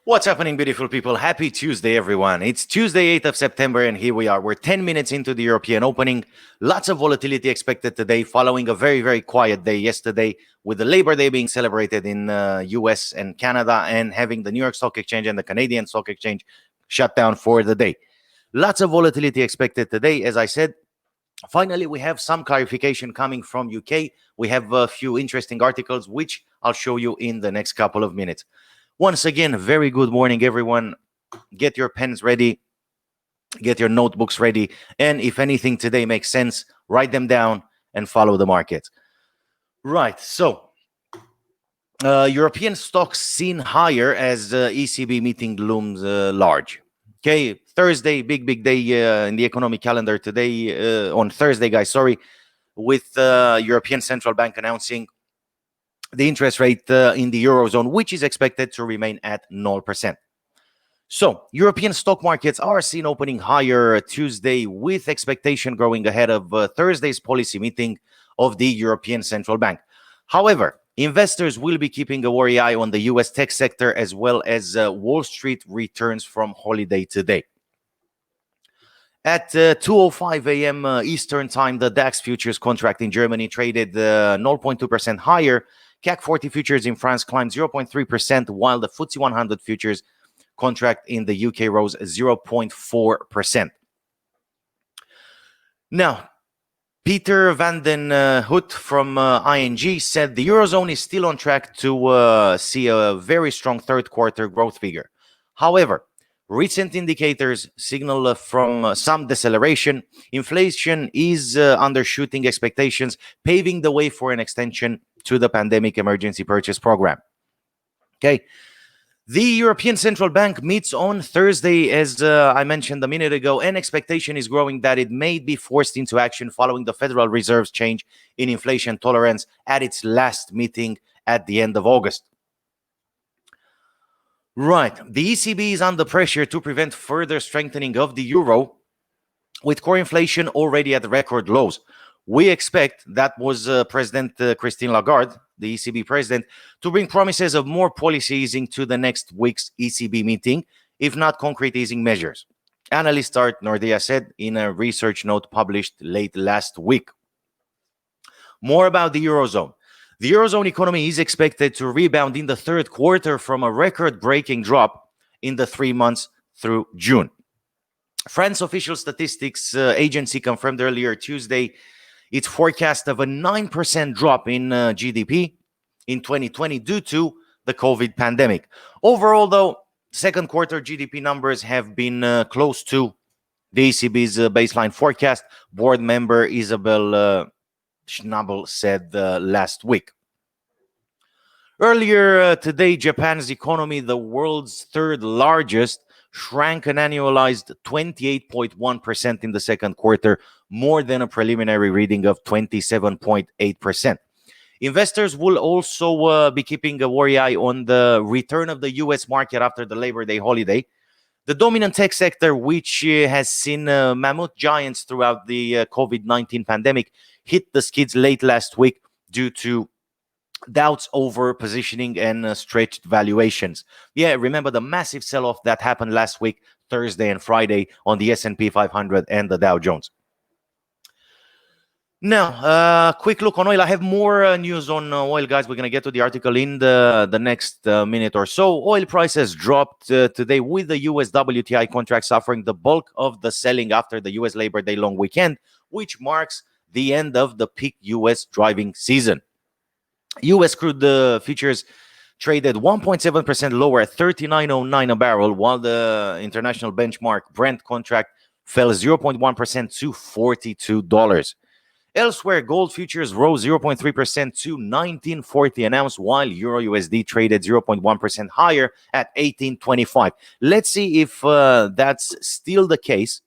What's happening, beautiful people? Happy Tuesday, everyone. It's Tuesday, 8th of September, and here we are. We're 10 minutes into the European opening. Lots of volatility expected today, following a very, very quiet day yesterday, with the Labor Day being celebrated in US and Canada, and having the New York Stock Exchange and the Canadian Stock Exchange shut down for the day. Lots of volatility expected today, as I said. Finally, we have some clarification coming from UK. We have a few interesting articles, which I'll show you in the next couple of minutes. Once again, very good morning, everyone. Get your pens ready, get your notebooks ready, and if anything today makes sense, write them down and follow the market. Right, so European stocks seen higher as ECB meeting looms large. Okay, Thursday, big day in the economic calendar today, on Thursday, guys, sorry, with European Central Bank announcing the interest rate in the Eurozone, which is expected to remain at 0%. So, European stock markets are seen opening higher Tuesday, with expectation growing ahead of Thursday's policy meeting of the European Central Bank. However, investors will be keeping a wary eye on the US tech sector, as well as Wall Street returns from holiday today. At 2:05 a.m. Eastern Time, the DAX futures contract in Germany traded 0.2% higher. CAC 40 futures in France climbed 0.3%, while the FTSE 100 futures contract in the UK rose 0.4%. Now, Peter van den Hout from ING said the Eurozone is still on track to see a very strong third quarter growth figure. However, recent indicators signal from some deceleration. Inflation is undershooting expectations, paving the way for an extension to the pandemic emergency purchase program. Okay. The European Central Bank meets on Thursday, as I mentioned a minute ago, and expectation is growing that it may be forced into action following the Federal Reserve's change in inflation tolerance at its last meeting at the end of August. Right. The ECB is under pressure to prevent further strengthening of the euro, with core inflation already at record lows. We expect, that was President Christine Lagarde, the ECB president, to bring promises of more policy easing to the next week's ECB meeting, if not concrete easing measures. Analyst Art Nordea said in a research note published late last week. More about the Eurozone. The Eurozone economy is expected to rebound in the third quarter from a record-breaking drop in the 3 months through June. France official statistics agency confirmed earlier Tuesday its forecast of a 9% drop in GDP in 2020 due to the COVID pandemic. Overall, though, second quarter GDP numbers have been close to the ECB's baseline forecast, board member Isabel Schnabel said last week. Earlier today, Japan's economy, the world's third largest, shrank an annualized 28.1% in the second quarter, more than a preliminary reading of 27.8%. Investors will also be keeping a wary eye on the return of the US market after the Labor Day holiday. The dominant tech sector, which has seen mammoth giants throughout the COVID-19 pandemic, hit the skids late last week due to doubts over positioning and stretched valuations. Yeah, remember the massive sell-off that happened last week, Thursday and Friday, on the S&P 500 and the Dow Jones. Now, quick look on oil. I have more news on oil, guys. We're going to get to the article in the next minute or so. Oil prices dropped today, with the US WTI contract suffering the bulk of the selling after the US Labor Day long weekend, which marks the end of the peak US driving season. U.S. crude futures traded 1.7% lower at $39.09 a barrel, while the international benchmark Brent contract fell 0.1% to $42. Elsewhere, gold futures rose 0.3% to $19.40 an ounce, while Euro USD traded 0.1% higher at $18.25. Let's see if that's still the case.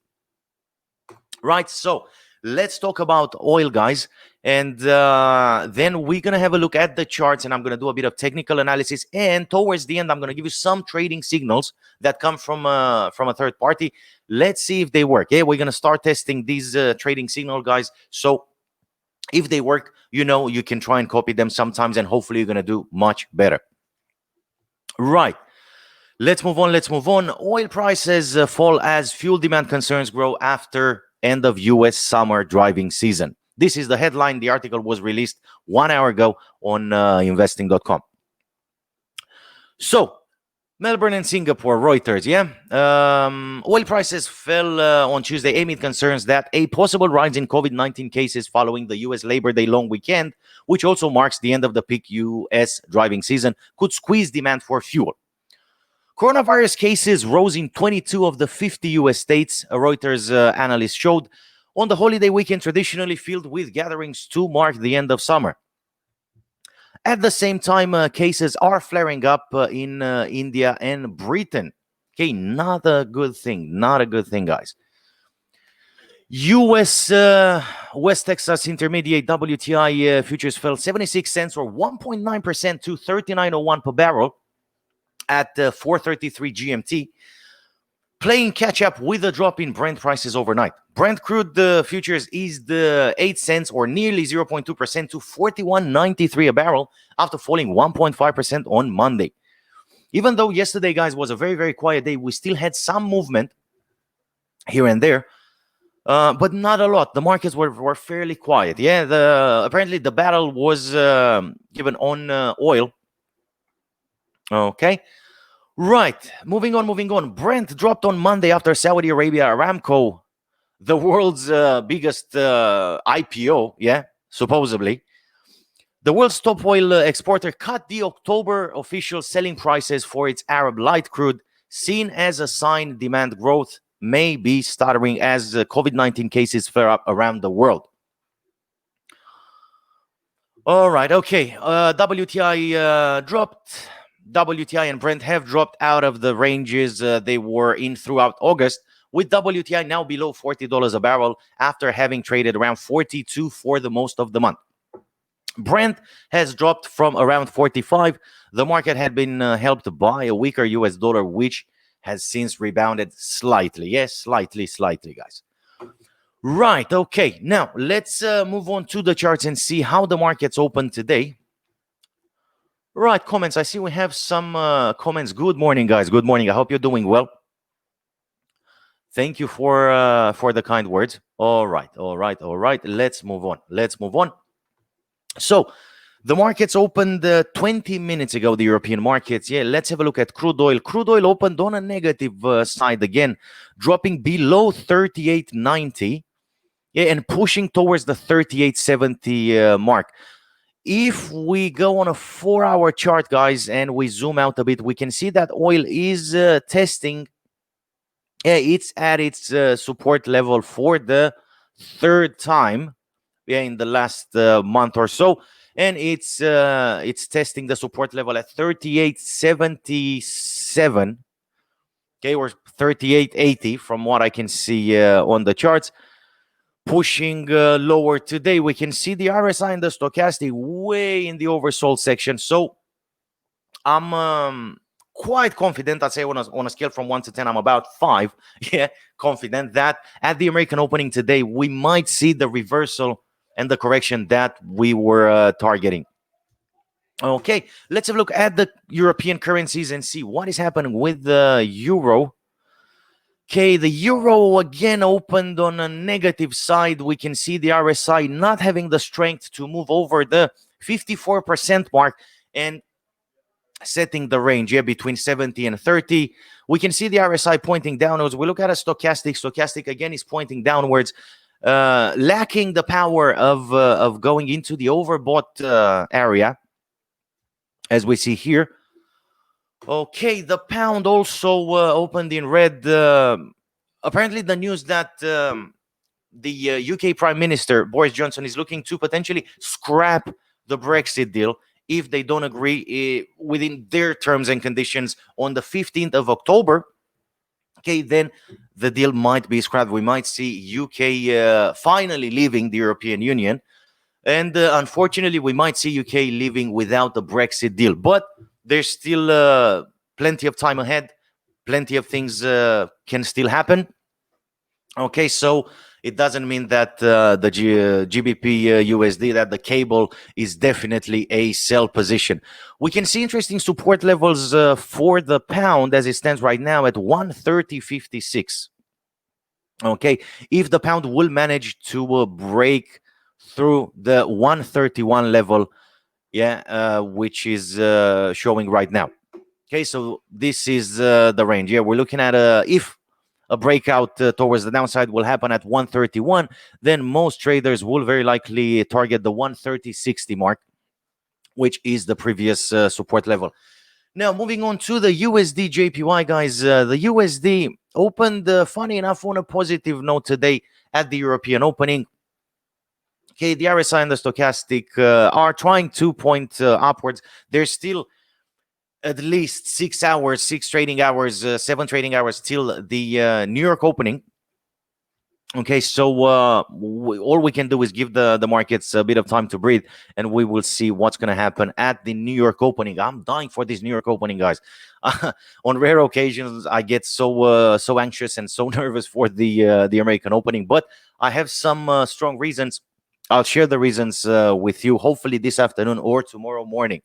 Right, so let's talk about oil, guys. And then we're going to have a look at the charts, and I'm going to do a bit of technical analysis. And towards the end, I'm going to give you some trading signals that come from a third party. Let's see if they work. Yeah, we're going to start testing these trading signal, guys. So if they work, you know, you can try and copy them sometimes, and hopefully you're going to do much better. Right. Let's move on. Oil prices fall as fuel demand concerns grow after end of US summer driving season. This is the headline. The article was released 1 hour ago on investing.com. So, Melbourne and Singapore, Reuters, yeah? Oil prices fell on Tuesday amid concerns that a possible rise in COVID-19 cases following the US Labor Day long weekend, which also marks the end of the peak US driving season, could squeeze demand for fuel. Coronavirus cases rose in 22 of the 50 US states, a Reuters analyst showed, on the holiday weekend traditionally filled with gatherings to mark the end of summer. At the same time, cases are flaring up in India and Britain. Okay, not a good thing. Not a good thing, guys. US West Texas Intermediate WTI futures fell 76 cents or 1.9% to 39.01 per barrel at 4:33 GMT, playing catch up with a drop in Brent prices overnight. Brent crude futures eased 8 cents or nearly 0.2% to 41.93 a barrel after falling 1.5% on Monday. Even though yesterday, guys, was a very, very quiet day, we still had some movement here and there, but not a lot. The markets were fairly quiet. Yeah, apparently the battle was given on oil. Okay. Right. Moving on. Brent dropped on Monday after Saudi Arabia Aramco, the world's biggest IPO, yeah, supposedly. The world's top oil exporter cut the October official selling prices for its Arab light crude, seen as a sign demand growth may be stuttering as COVID-19 cases flare up around the world. All right, okay. WTI dropped. WTI and Brent have dropped out of the ranges they were in throughout August, with WTI now below $40 a barrel after having traded around $42 for the most of the month. Brent has dropped from around 45. The market had been helped by a weaker US dollar, which has since rebounded slightly. Yes, slightly, guys. Right, okay. Now, let's move on to the charts and see how the markets open today. Right, comments. I see we have some comments. Good morning, guys. Good morning. I hope you're doing well. Thank you for the kind words. All right. Let's move on. So, the markets opened 20 minutes ago, the European markets. Yeah, let's have a look at crude oil. Crude oil opened on a negative side again, dropping below 38.90. Yeah, and pushing towards the 38.70 mark. If we go on a 4-hour chart, guys, and we zoom out a bit, we can see that oil is testing. Yeah, it's at its support level for the third time, yeah, in the last month or so, and it's testing the support level at 38.77. Okay, or 38.80 from what I can see on the charts. Pushing lower today, we can see the RSI and the stochastic way in the oversold section. So I'm quite confident. I'd say on a scale from 1 to 10, I'm about 5. Yeah, confident that at the American opening today, we might see the reversal and the correction that we were targeting. Okay, let's have a look at the European currencies and see what is happening with the euro. Okay, the euro again opened on a negative side. We can see the RSI not having the strength to move over the 54% mark and setting the range, yeah, between 70 and 30. We can see the RSI pointing downwards. We look at a stochastic. Stochastic again is pointing downwards, lacking the power of going into the overbought area, as we see here. Okay, the pound also opened in red. Apparently, the news that the UK Prime Minister Boris Johnson is looking to potentially scrap the Brexit deal if they don't agree within their terms and conditions on the 15th of October. Okay, then the deal might be scrapped. We might see UK finally leaving the European Union. And unfortunately, we might see UK leaving without the Brexit deal. But there's still plenty of time ahead. Plenty of things can still happen. Okay, so it doesn't mean that the GBP USD, that the cable is definitely a sell position. We can see interesting support levels for the pound as it stands right now at 130.56. Okay, if the pound will manage to break through the 131 level, which is showing right now. Okay, so this is the range. Yeah, we're looking at if a breakout towards the downside will happen at 131, then most traders will very likely target the 130.60 mark, which is the previous support level. Now, moving on to the USD JPY, guys. The USD opened, funny enough, on a positive note today at the European opening. Okay, the RSI and the stochastic are trying to point upwards. There's still at least 6 hours, 6 trading hours, 7 trading hours till the New York opening. Okay, so all we can do is give the markets a bit of time to breathe, and we will see what's going to happen at the New York opening. I'm dying for this New York opening, guys. On rare occasions, I get so anxious and so nervous for the American opening, but I have some strong reasons. I'll share the reasons with you, hopefully this afternoon or tomorrow morning.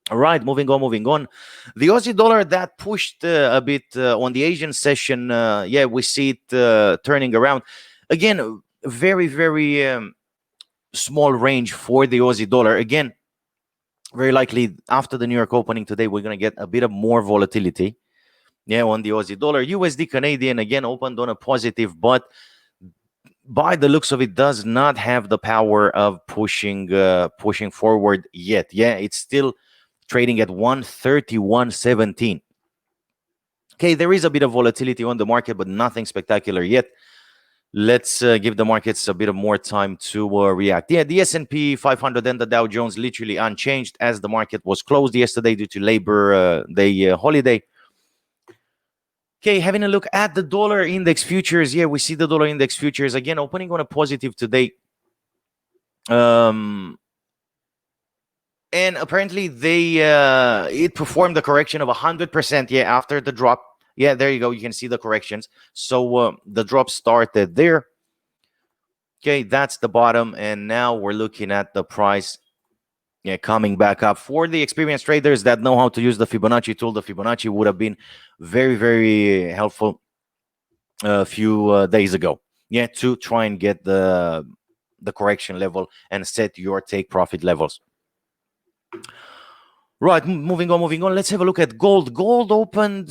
All right, moving on. The Aussie dollar that pushed a bit on the Asian session. We see it turning around. Again, very, very small range for the Aussie dollar. Again, very likely after the New York opening today, we're going to get a bit of more volatility. Yeah, on the Aussie dollar. USD Canadian, again, opened on a positive, but by the looks of it, does not have the power of pushing forward yet. Yeah, it's still trading at 131.17. Okay, there is a bit of volatility on the market, but nothing spectacular yet. Let's give the markets a bit of more time to react. Yeah, the S&P 500 and the Dow Jones literally unchanged as the market was closed yesterday due to Labor Day holiday. Okay, having a look at the dollar index futures. Yeah, we see the dollar index futures again opening on a positive today. And apparently it performed a correction of 100%. Yeah, after the drop. Yeah, there you go. You can see the corrections. So the drop started there. Okay, that's the bottom, and now we're looking at the price. Yeah, coming back up. For the experienced traders that know how to use the Fibonacci tool, the Fibonacci would have been very, very helpful a few days ago. Yeah, to try and get the correction level and set your take profit levels. Right, moving on. Let's have a look at gold. Gold opened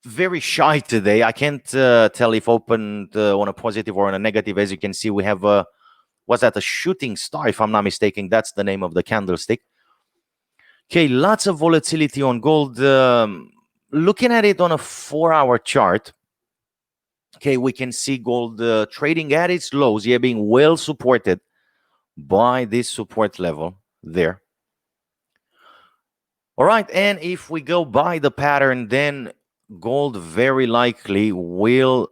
very shy today. I can't tell if opened on a positive or on a negative. As you can see, we have what's that? A shooting star, if I'm not mistaken. That's the name of the candlestick. Okay, lots of volatility on gold. Looking at it on a 4-hour chart, okay, we can see gold trading at its lows. Yeah, being well supported by this support level there. All right, and if we go by the pattern, then gold very likely will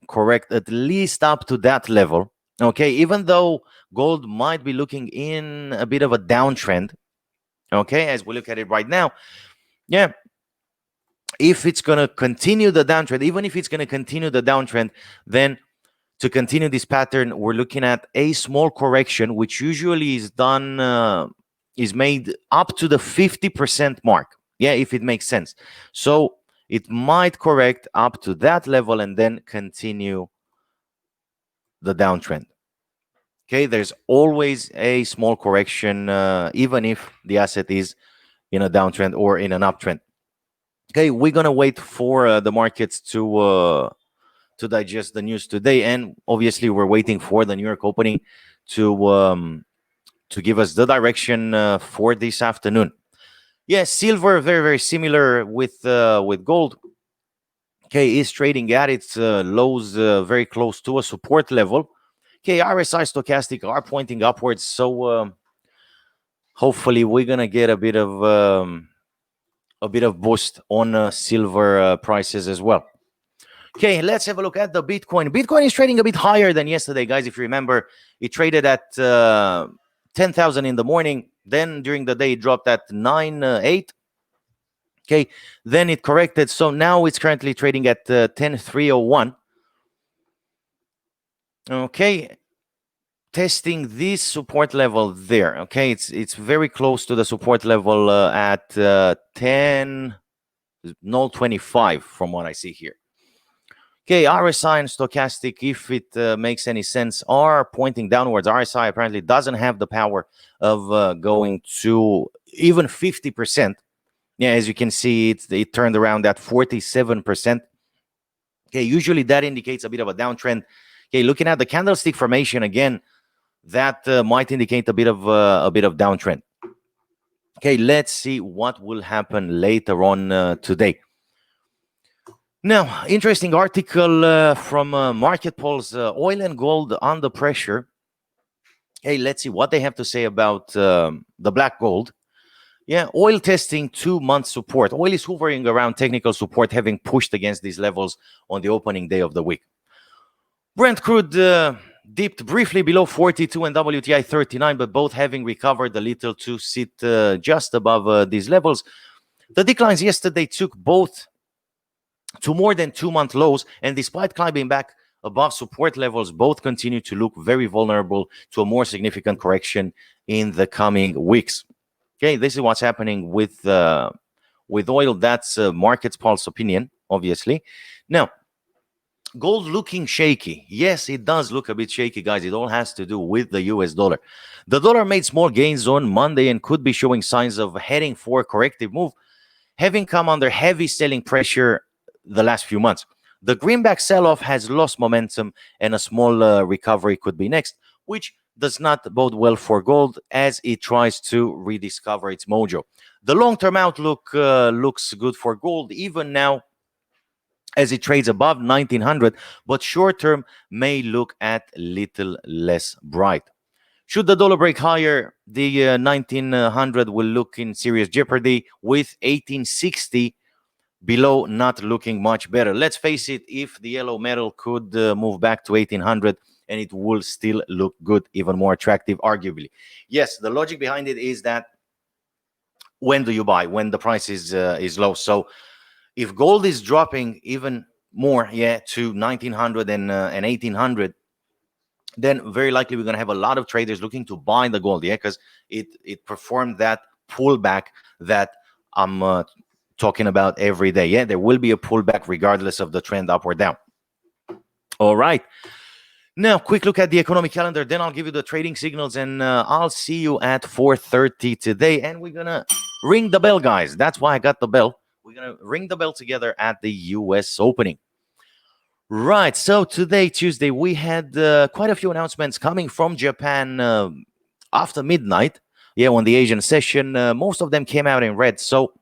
correct at least up to that level. Okay, even though gold might be looking in a bit of a downtrend. Okay, as we look at it right now. Yeah, if it's going to continue the downtrend, even if it's going to continue the downtrend, then to continue this pattern, we're looking at a small correction, which usually is done, is made up to the 50% mark. Yeah, if it makes sense. So it might correct up to that level and then continue the downtrend. Okay, there's always a small correction, even if the asset is in a downtrend or in an uptrend. Okay, we're gonna wait for the markets to digest the news today, and obviously we're waiting for the New York opening to give us the direction for this afternoon. Yeah, silver very, very similar with gold. Okay, is trading at its lows, very close to a support level. Okay, RSI stochastic are pointing upwards, so hopefully we're gonna get a bit of boost on silver prices as well. Okay, let's have a look at the Bitcoin. Bitcoin is trading a bit higher than yesterday, guys. If you remember, it traded at 10,000 in the morning. Then during the day, it dropped at 9.8. Okay, then it corrected. So now it's currently trading at 10,301. Okay, testing this support level there. Okay, it's very close to the support level at 10.025 from what I see here. Okay, RSI and stochastic, if it makes any sense, are pointing downwards. RSI apparently doesn't have the power of going to even 50%. Yeah, as you can see, it turned around at 47%. Okay, usually that indicates a bit of a downtrend. Okay, looking at the candlestick formation again, that might indicate a bit of downtrend. Okay, let's see what will happen later on today. Now, interesting article from Market Pulse, oil and gold under pressure. Hey, let's see what they have to say about the black gold. Yeah, oil testing 2-month support. Oil is hovering around technical support, having pushed against these levels on the opening day of the week. Brent crude dipped briefly below 42 and WTI 39, but both having recovered a little to sit just above these levels. The declines yesterday took both to more than 2-month lows, and despite climbing back above support levels, both continue to look very vulnerable to a more significant correction in the coming weeks. Okay, this is what's happening with oil. That's Market's Pulse opinion, obviously. Now, gold looking shaky. Yes, it does look a bit shaky, guys. It all has to do with the US dollar. The dollar made small gains on Monday and could be showing signs of heading for a corrective move, having come under heavy selling pressure the last few months. The greenback sell-off has lost momentum, and a small recovery could be next, which does not bode well for gold as it tries to rediscover its mojo. The long-term outlook looks good for gold even now as it trades above 1900, but short-term may look at little less bright. Should the dollar break higher, the 1900 will look in serious jeopardy, with 1860 below not looking much better. Let's face it, if the yellow metal could move back to 1800, and it will still look good, even more attractive, arguably. Yes, the logic behind it is that when do you buy? When the price is low. So if gold is dropping even more, to 1900 and 1800, then very likely we're going to have a lot of traders looking to buy the gold, because it performed that pullback that I'm talking about every day. Yeah, there will be a pullback regardless of the trend up or down. All right. Now, quick look at the economic calendar. Then I'll give you the trading signals, and I'll see you at 4:30 today. And we're going to ring the bell, guys. That's why I got the bell. We're going to ring the bell together at the US opening. Right. So today, Tuesday, we had quite a few announcements coming from Japan after midnight. Yeah, on the Asian session. Most of them came out in red. So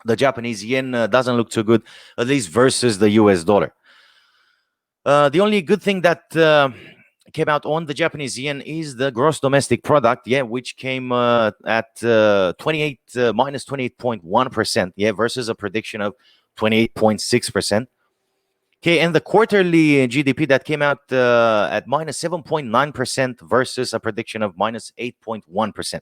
the Japanese yen doesn't look too good, at least versus the US dollar. The only good thing that came out on the Japanese yen is the gross domestic product, which came at minus 28.1%, versus a prediction of 28.6%. Okay, and the quarterly GDP that came out at minus 7.9% versus a prediction of minus 8.1%.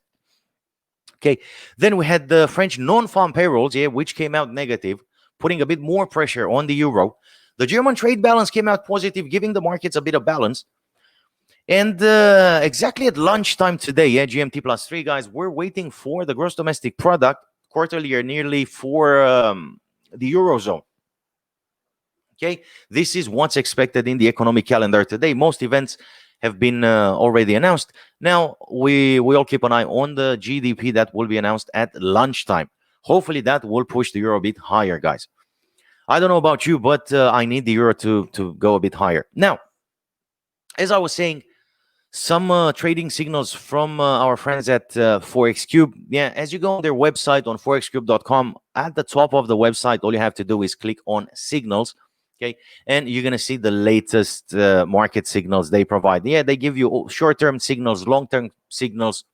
Okay, then we had the French non-farm payrolls, which came out negative, putting a bit more pressure on the euro. The German trade balance came out positive, giving the markets a bit of balance. And exactly at lunchtime today, GMT plus 3, guys, we're waiting for the gross domestic product, quarterly or nearly, for the Eurozone. Okay, this is what's expected in the economic calendar today. Most events have been already announced. Now, we all keep an eye on the GDP that will be announced at lunchtime. Hopefully, that will push the euro a bit higher, guys. I don't know about you, but I need the euro to go a bit higher. Now, as I was saying, some trading signals from our friends at ForexCube. Yeah, as you go on their website on forexcube.com, at the top of the website, all you have to do is click on signals. Okay, and you're going to see the latest market signals they provide. Yeah, they give you short-term signals, long-term signals,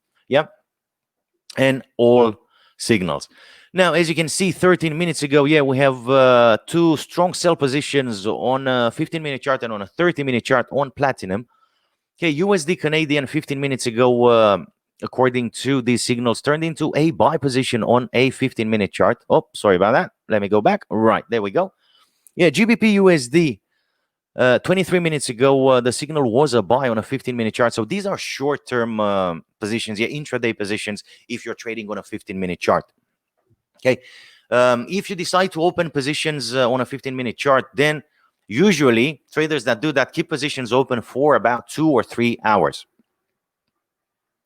and all signals. Now, as you can see, 13 minutes ago, we have two strong sell positions on a 15-minute chart and on a 30-minute chart on platinum. Okay, USD Canadian 15 minutes ago, according to these signals, turned into a buy position on a 15-minute chart. Oh, sorry about that. Let me go back. Right, there we go. Yeah, GBP USD 23 minutes ago, the signal was a buy on a 15-minute chart. So these are short-term positions, intraday positions if you're trading on a 15-minute chart. Okay. If you decide to open positions on a 15-minute chart, then usually traders that do that keep positions open for about 2 or 3 hours.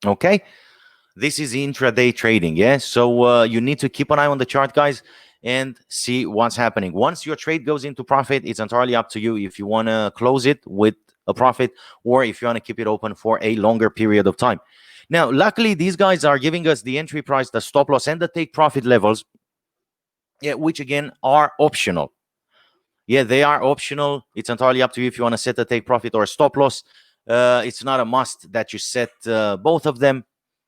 Okay. This is intraday trading. Yeah. So you need to keep an eye on the chart, guys, and see what's happening. Once your trade goes into profit, it's entirely up to you if you want to close it with a profit or if you want to keep it open for a longer period of time. Now, luckily, these guys are giving us the entry price, the stop loss, and the take profit levels, which again are optional. Yeah, they are optional. It's entirely up to you if you want to set a take profit or a stop loss. It's not a must that you set both of them.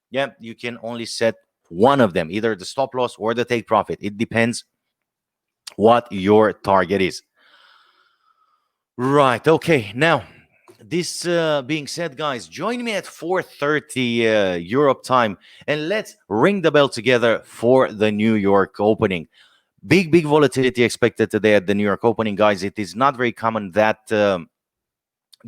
Yeah, you can only set one of them, either the stop loss or the take profit. It depends what your target is. Right. Okay. Now, this being said, guys, join me at 4:30 Europe time, and let's ring the bell together for the New York opening. Big volatility expected today at the New York opening, guys. It is not very common that the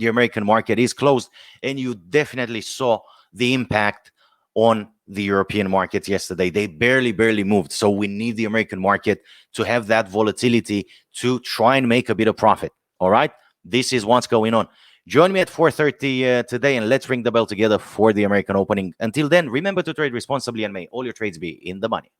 American market is closed, and you definitely saw the impact on the European markets yesterday. They barely moved. So we need the American market to have that volatility to try and make a bit of profit. All right. This is what's going on. Join me at 4:30 today, and let's ring the bell together for the American opening. Until then, remember to trade responsibly, and may all your trades be in the money.